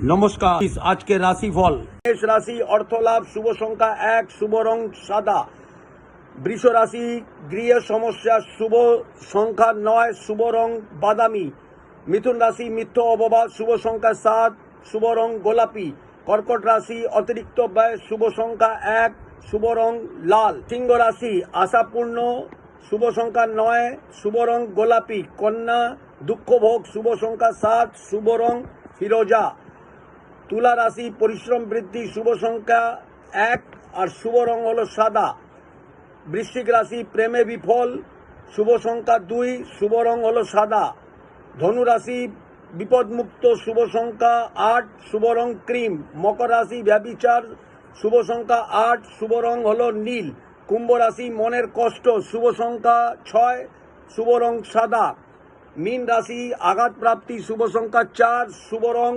নমস্কার, আজকে রাশিফল। মেষ রাশি অর্থ লাভ, শুভ সংখ্যা 1, শুভ রং সাদা। বৃষ রাশি গৃহ সমস্যা, শুভ সংখ্যা 9, শুভ রং বাদামি। মিথুন রাশি মিথ্য অপবাদ, শুভ সংখ্যা 7, শুভ রং গোলাপি। কর্কট রাশি অতিরিক্ত ব্যয়, শুভ সংখ্যা 1, শুভ রং লাল। সিংহ রাশি আশাপূর্ণ, শুভ সংখ্যা 9, শুভ রং গোলাপি। কন্যা দুঃখ ভোগ, শুভ সংখ্যা 7, শুভ রং ফিরোজা। তুলা রাশি পরিশ্রম বৃদ্ধি, শুভ সংখ্যা 1 আর শুভ রং হলো সাদা। বৃশ্চিক রাশি প্রেমে বিফল, শুভ সংখ্যা 2, শুভ রং হলো সাদা। ধনু রাশি বিপদমুক্ত, শুভ সংখ্যা 8, শুভ রং ক্রিম। মকর রাশি ব্যভিচার, শুভ সংখ্যা 8, শুভ রং হলো নীল। কুম্ভ রাশি মনের কষ্ট, শুভ সংখ্যা 6, শুভ রং সাদা। মীন রাশি আঘাত প্রাপ্তি, শুভ সংখ্যা 4, শুভ রং